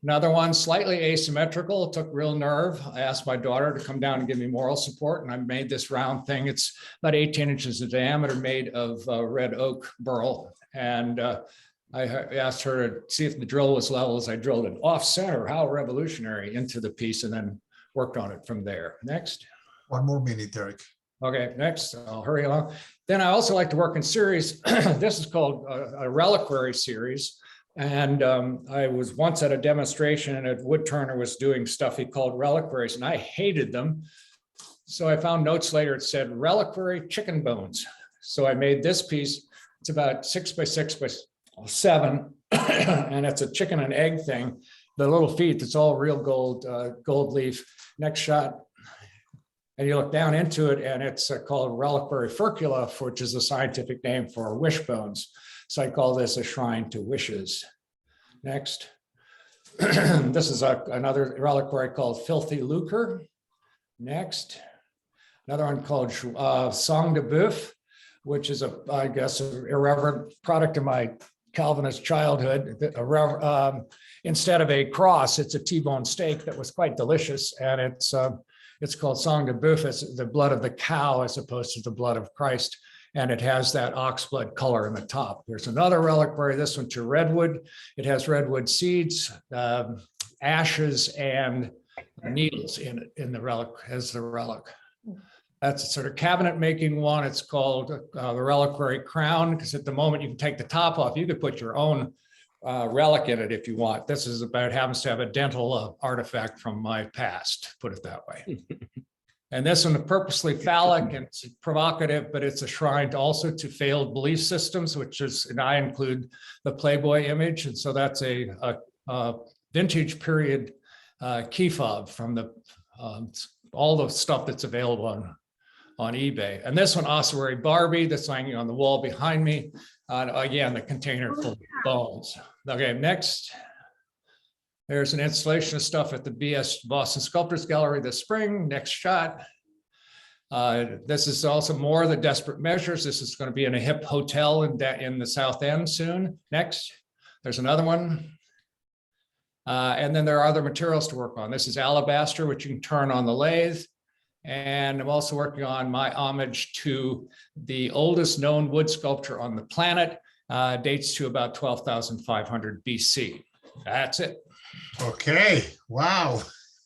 Another one, slightly asymmetrical, it took real nerve. I asked my daughter to come down and give me moral support, and I made this round thing. It's about 18 inches in diameter, made of red oak burl. And I asked her to see if the drill was level as I drilled it off center, how revolutionary, into the piece, and then worked on it from there. Next. 1 more minute, Derek. Okay, next, I'll hurry along. Then I also like to work in series. This is called a reliquary series. And I was once at a demonstration and a wood turner was doing stuff he called reliquaries, and I hated them. So I found notes later, it said reliquary chicken bones. So I made this piece. It's about 6 by 6 by 7, and it's a chicken and egg thing. The little feet, it's all real gold leaf. Next shot. And you look down into it, and it's called reliquary furcula, which is a scientific name for wishbones. So I call this a shrine to wishes. Next. This is another reliquary called filthy lucre. Next. Another one called sang de boeuf, which is I guess, an irreverent product of my Calvinist childhood. Instead of a cross, it's a T-bone steak that was quite delicious. And it's called sang de boeuf. It's the blood of the cow as opposed to the blood of Christ. And it has that ox blood color in the top. There's another reliquary, this one to redwood. It has redwood seeds, ashes, and needles in it, in the relic, as the relic. That's a sort of cabinet making one. It's called the reliquary crown, because at the moment you can take the top off. You could put your own relic in it if you want. This is about, happens to have a dental artifact from my past, put it that way. And this one, purposely phallic and it's provocative, but it's a shrine also to failed belief systems, which is, and I include the Playboy image. And so that's a vintage period key fob from the all the stuff that's available on eBay. And this one, ossuary Barbie, that's hanging on the wall behind me. Again, the container full of bones. Okay, next. There's an installation of stuff at the Boston Sculptors Gallery this spring. Next shot. This is also more of the desperate measures. This is going to be in a hip hotel in the South End soon. Next. There's another one. And then there are other materials to work on. This is alabaster, which you can turn on the lathe. And I'm also working on my homage to the oldest known wood sculpture on the planet. Dates to about 12,500 BC. That's it. Okay, wow.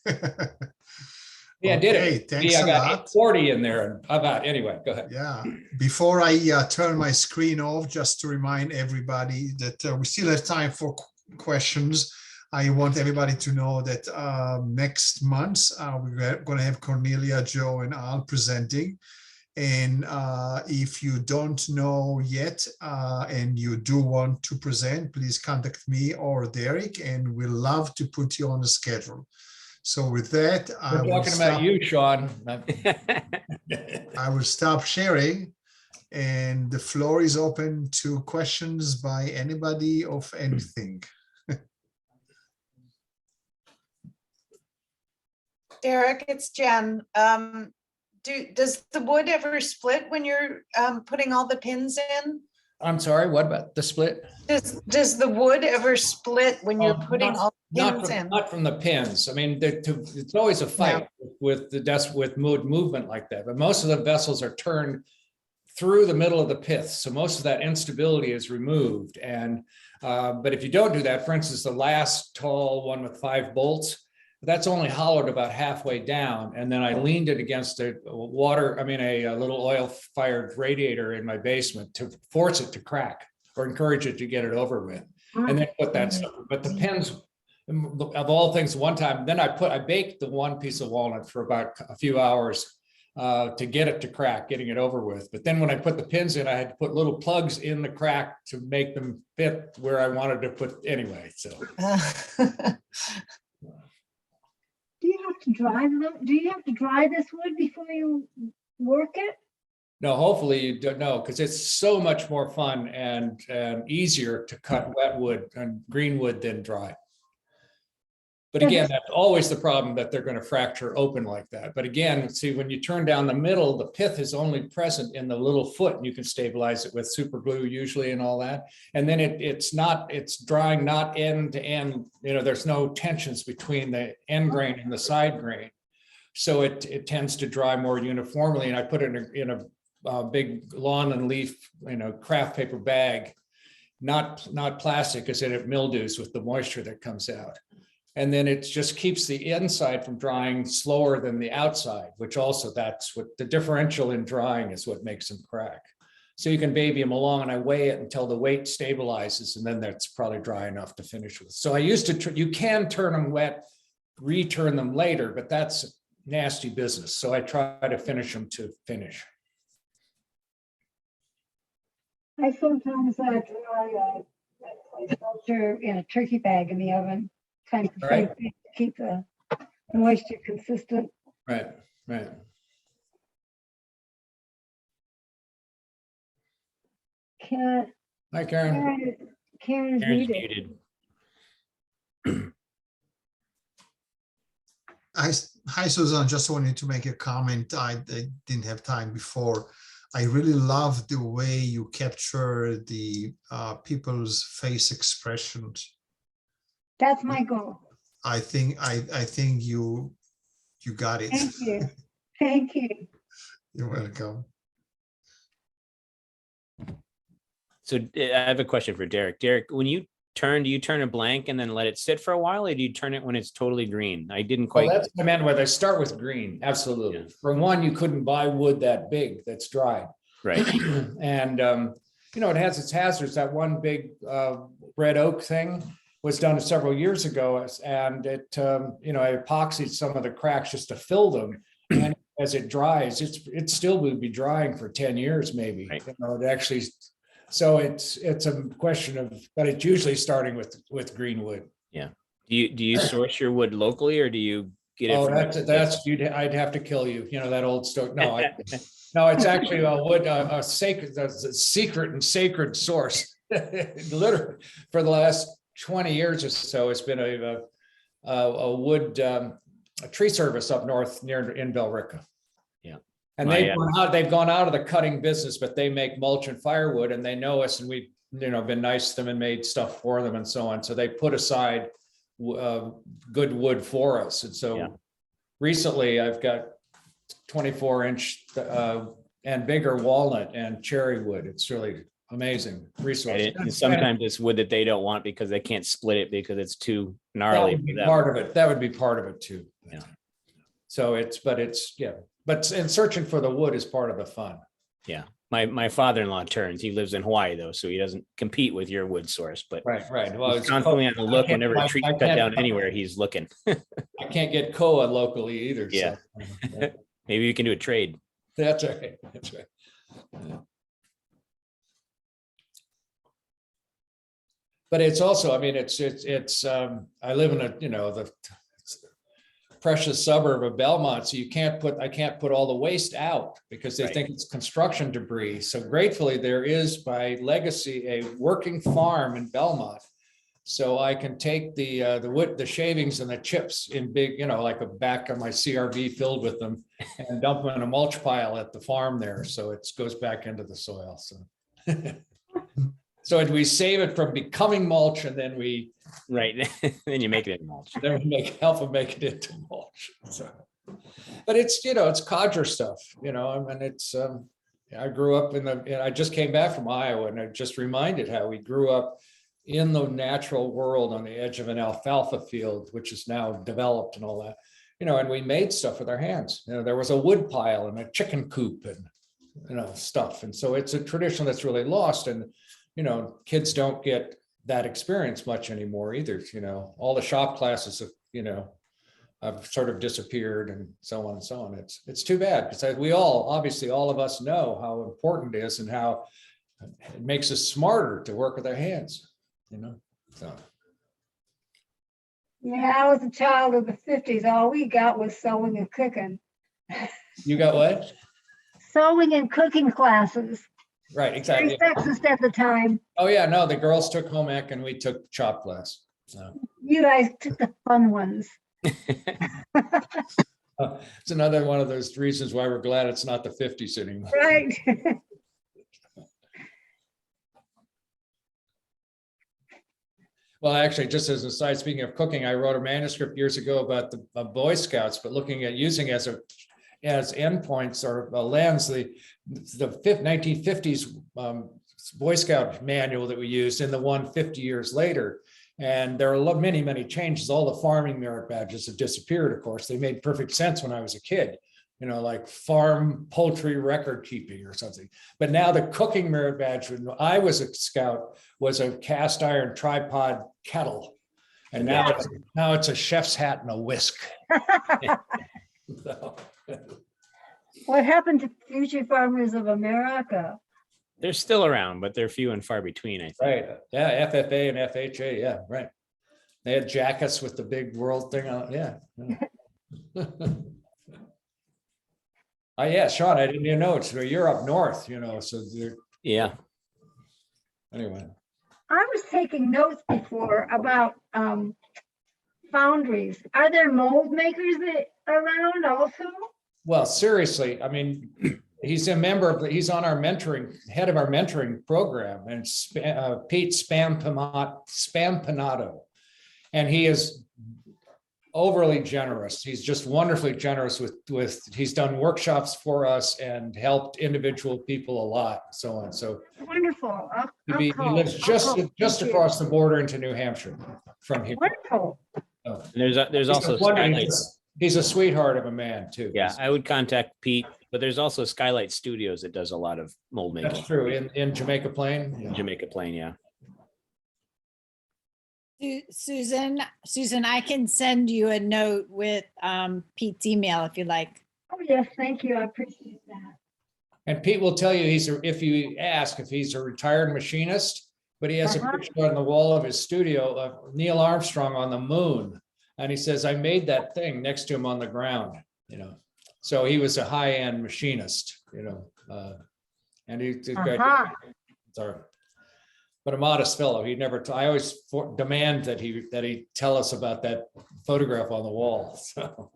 Yeah, I did it. Thanks I a got lot. 40 in there. Anyway, go ahead. Yeah, before I turn my screen off, just to remind everybody that we still have time for questions. I want everybody to know that next month we're going to have Cornelia, Joe, and Al presenting. And if you don't know yet and you do want to present, please contact me or Derek, and we'll love to put you on the schedule. So with that, We're talking about you, Sean. I will stop sharing, and the floor is open to questions by anybody of anything. Derek, it's Jen. Does the wood ever split when you're putting all the pins in? I'm sorry, what about the split? Does the wood ever split when you're putting all the pins in? Not from the pins. I mean, it's always a fight with movement like that, but most of the vessels are turned through the middle of the pith. So most of that instability is removed. And, but if you don't do that, for instance, the last tall one with 5 bolts, that's only hollowed about halfway down. And then I leaned it against a little oil fired radiator in my basement to force it to crack or encourage it to get it over with. And then put that stuff, but the pins, of all things, one time, then I baked the one piece of walnut for about a few hours to get it to crack, getting it over with. But then when I put the pins in, I had to put little plugs in the crack to make them fit where I wanted to put anyway, so. Do you have to dry them? Do you have to dry this wood before you work it? No, hopefully you don't know, because it's so much more fun and easier to cut wet wood and green wood than dry. But again, that's always the problem, that they're going to fracture open like that. But again, see, when you turn down the middle, the pith is only present in the little foot, and you can stabilize it with super glue usually and all that. And then it's drying not end to end. You know, there's no tensions between the end grain and the side grain. So it tends to dry more uniformly. And I put it in a big lawn and leaf, craft paper bag, not plastic, because then it mildews with the moisture that comes out. And then it just keeps the inside from drying slower than the outside, which also, that's what the differential in drying is, what makes them crack. So you can baby them along, and I weigh it until the weight stabilizes, and then that's probably dry enough to finish with. So I used to, you can turn them wet, return them later, but that's nasty business. So I try to finish them to finish. I sometimes dry a sculpture in a turkey bag in the oven, kind of the same thing to keep the moisture consistent. Right. Hi, Karen. Karen is Karen's muted. Hi, Susan. Just wanted to make a comment. I didn't have time before. I really love the way you capture the people's face expressions. That's my goal. I think you got it. Thank you. Thank you. You're welcome. So I have a question for Derek. Derek, when you turn, do you turn a blank and then let it sit for a while, or do you turn it when it's totally green? I didn't quite. Well, that's what I meant with I start with green. Absolutely. Yeah. For one, you couldn't buy wood that big that's dried. Right. And, it has its hazards. That one big red oak thing was done several years ago, and it, I epoxied some of the cracks just to fill them. And as it dries, it still would be drying for 10 years, maybe. Right. It actually, so it's a question of, but it's usually starting with green wood. Yeah. Do you source your wood locally, or do you get it? Oh, I'd have to kill you. That old story. No, no, it's actually a wood, a secret and sacred source. Literally, for the last 20 years or so, it's been a wood a tree service up north in Billerica. Yeah. And they've gone out of the cutting business, but they make mulch and firewood, and they know us, and we've been nice to them and made stuff for them and so on. So they put aside good wood for us. And so recently I've got 24-inch and bigger walnut and cherry wood. It's really amazing resource. And sometimes it's wood that they don't want because they can't split it because it's too gnarly. That would be part of it. That would be part of it too. Yeah. So but searching for the wood is part of the fun. Yeah. My father-in-law turns. He lives in Hawaii though, so he doesn't compete with your wood sourse. But right. Well, he's constantly on the look whenever a tree cut down anywhere. He's looking. I can't get koa locally either. Yeah. So. Maybe you can do a trade. That's right. Yeah. But it's also, I live in the precious suburb of Belmont, so I can't put all the waste out because they think it's construction debris. So gratefully there is by legacy a working farm in Belmont. So I can take the wood, the shavings and the chips in big, like a back of my CRV filled with them and dump them in a mulch pile at the farm there. So it goes back into the soil. So. So we save it from becoming mulch and then we. Right. Then you make it in mulch. Then we help them make it into mulch. So, but it's, it's codger stuff, I mean, it's, I grew up I just came back from Iowa and I just reminded how we grew up in the natural world on the edge of an alfalfa field, which is now developed and all that, and we made stuff with our hands. There was a wood pile and a chicken coop and, stuff. And so it's a tradition that's really lost. And, kids don't get that experience much anymore either. All the shop classes have sort of disappeared and so on and so on. It's too bad because obviously all of us know how important it is and how it makes us smarter to work with our hands, so. Yeah, I was a child of the 50s. All we got was sewing and cooking. You got what? Sewing and cooking classes. Right, exactly. Very sexist at the time. Oh yeah, no, the girls took home ec and we took chop class. So. You guys took the fun ones. It's another one of those reasons why we're glad it's not the 50s anymore. Right. Well, actually, just as a side, speaking of cooking, I wrote a manuscript years ago about the Boy Scouts, but looking at using as endpoints or a lens, the 1950s Boy Scout manual that we used and the one 50 years later. And there are many, many changes. All the farming merit badges have disappeared, of course. They made perfect sense when I was a kid, like farm poultry record keeping or something. But now the cooking merit badge, when I was a scout, was a cast iron tripod kettle. And now it's a chef's hat and a whisk. So. What happened to future farmers of America? They're still around, but they're few and far between, I think. Right. Yeah. FFA and FHA. Yeah. Right. They had jackets with the big world thing on. Yeah. Yeah, Sean, I didn't even know it's you're up north, so Yeah. Anyway. I was taking notes before about foundries. Are there mold makers around also? Well, seriously, I mean, he's on our head of our mentoring program, and Pete Spampanato. And he is overly generous. He's just wonderfully generous with he's done workshops for us and helped individual people a lot, so on. So wonderful. he lives just across the border into New Hampshire from here. Wonderful. So, There's also Skylight. He's a sweetheart of a man too. Yeah, I would contact Pete, but there's also Skylight Studios that does a lot of mold making. That's true. In Jamaica Plain. In Jamaica Plain, yeah. Susan, I can send you a note with Pete's email if you like. Oh, yes, thank you. I appreciate that. And Pete will tell you if you ask if he's a retired machinist, but he has a picture on the wall of his studio of Neil Armstrong on the moon. And he says, I made that thing next to him on the ground, So he was a high-end machinist, and he's great. But a modest fellow. He never. I always demand that he tell us about that photograph on the wall. So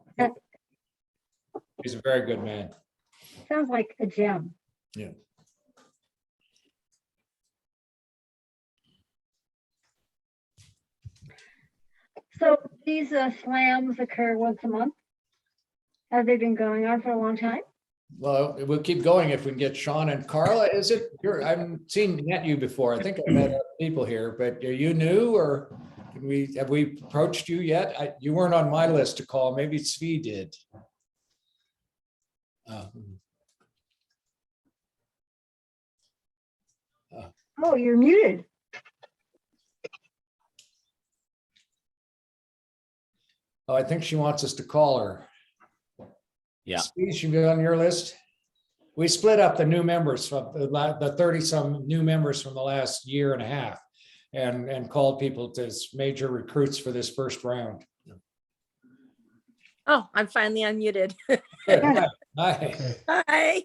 he's a very good man. Sounds like a gem. Yeah. So these slams occur once a month. Have they been going on for a long time? Well, we'll keep going if we can get Sean and Carla. Is it? I haven't met you before. I think I've met other people here, but are you new or have we approached you yet? You weren't on my list to call. Maybe Svi did. Oh, you're muted. Oh, I think she wants us to call her. Yeah. Svi, she be on your list. We split up the new members from the 30-some new members from the last year and a half and called people as major recruits for this first round. Oh, I'm finally unmuted. Good. Hi. Okay. Hi.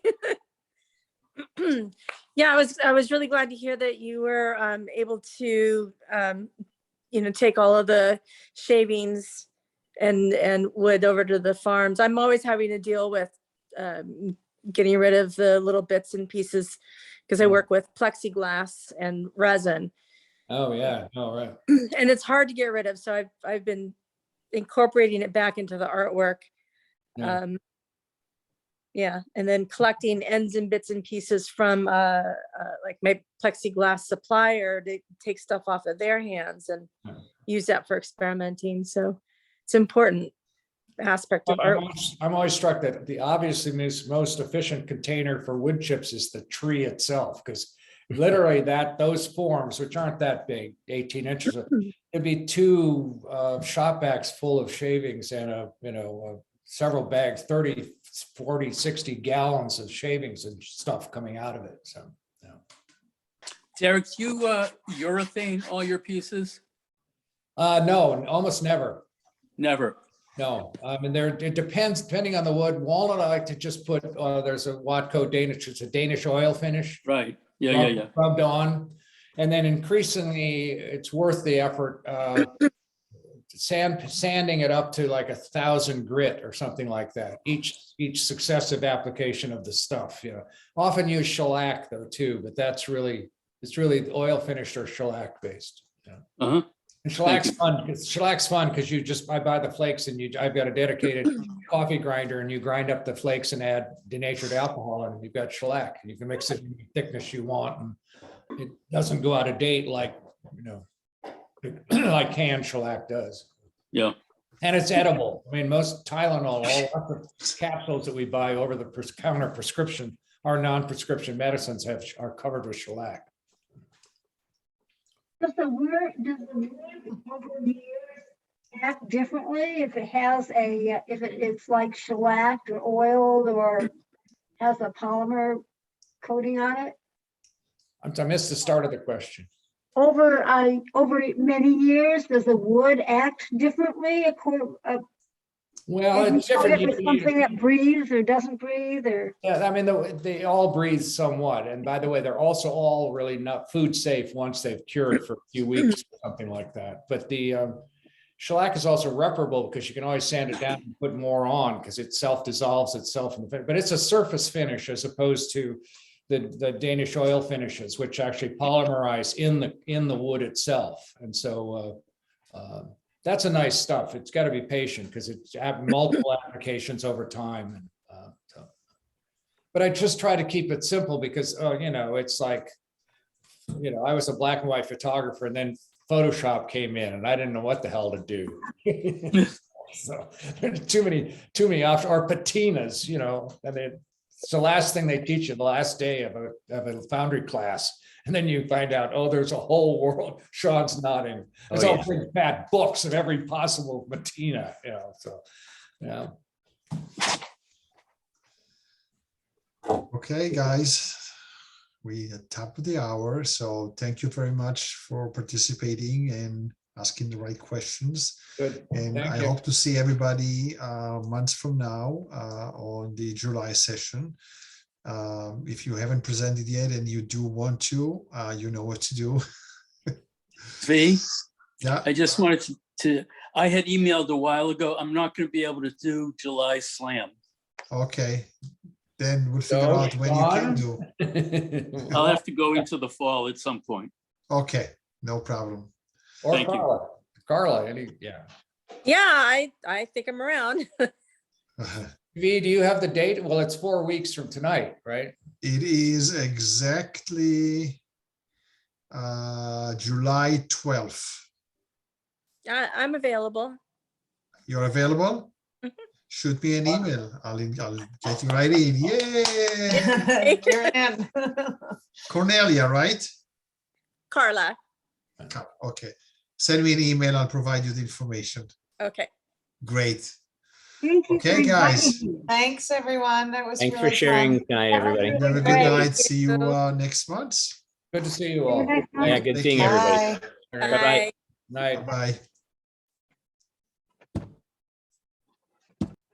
Yeah, I was really glad to hear that you were able to take all of the shavings and wood over to the farms. I'm always having to deal with getting rid of the little bits and pieces because I work with plexiglass and resin. Oh, yeah. All right. And it's hard to get rid of. So I've been incorporating it back into the artwork. Yeah. Yeah, and then collecting ends and bits and pieces from like my plexiglass supplier to take stuff off of their hands and use that for experimenting. So it's important aspect of art. I'm always struck that the obviously most efficient container for wood chips is the tree itself, because literally those forms, which aren't that big, 18 inches, it'd be 2 shop bags full of shavings and several bags, 30, 40, 60 gallons of shavings and stuff coming out of it. So, yeah. Derek, you urethane all your pieces? No, almost never. Never. No, I mean, it depends, depending on the wood. Walnut, I like to just put, there's a Watco Danish, it's a Danish oil finish. Right. Yeah. Rubbed on. And then increasingly, it's worth the effort. Sanding it up to like 1,000 grit or something like that. Each successive application of the stuff. Often use shellac though too, but it's really oil finished or shellac based. Uh-huh. And shellac's fun. Shellacs fun because I buy the flakes and I've got a dedicated coffee grinder and you grind up the flakes and add denatured alcohol and you've got shellac and you can mix it in the thickness you want and it doesn't go out of date like like canned shellac does. Yeah. And it's edible. I mean, most Tylenol, all the capsules that we buy over the counter prescription, our non-prescription medicines are covered with shellac. Does the wood over the years act differently if it's like shellacked or oiled or has a polymer coating on it? I missed the start of the question. Over many years, does the wood act differently? Well, it's different. If it's something that breathes or doesn't breathe, or yeah, I mean, they all breathe somewhat. And by the way, they're also all really not food safe once they've cured for a few weeks or something like that. But the shellac is also reparable because you can always sand it down and put more on because it self-dissolves itself in the finish. But it's a surface finish as opposed to the Danish oil finishes, which actually polymerize in the wood itself. And so that's a nice stuff. It's got to be patient because it's multiple applications over time. And but I just try to keep it simple because it's like, I was a black and white photographer and then Photoshop came in and I didn't know what the hell to do. So too many options, or patinas, and it's the last thing they teach you, the last day of a foundry class. And then you find out, there's a whole world. Sean's nodding. There's all big fat books of every possible patina, so, yeah. Okay, guys, we at top of the hour. So thank you very much for participating and asking the right questions. Good. And Thank I you. hope to see everybody months from now on the July session. If you haven't presented yet and you do want to, you know what to do. V, Yeah. I just wanted to, I had emailed a while ago, I'm not going to be able to do July Slam. Okay. Then we'll figure out when you can do. I'll have to go into the fall at some point. Okay, no problem. Or Thank you. Carla, Yeah, I think I'm around. V, do you have the date? Well, it's 4 weeks from tonight, right? It is exactly July 12th. I'm available. You're available? Shoot me an email. I'll get you right in. Yay! You're in. Cornelia, right? Carla. Okay. Send me an email. I'll provide you the information. Okay. Great. Thank you. Okay, guys. Thanks, everyone. That was Thanks really for sharing. fun. Good night, everybody. Have a good Great. night. See you next month. Good to see you all. Yeah, good Take seeing care. everybody. Bye. Bye-bye. Night. Bye.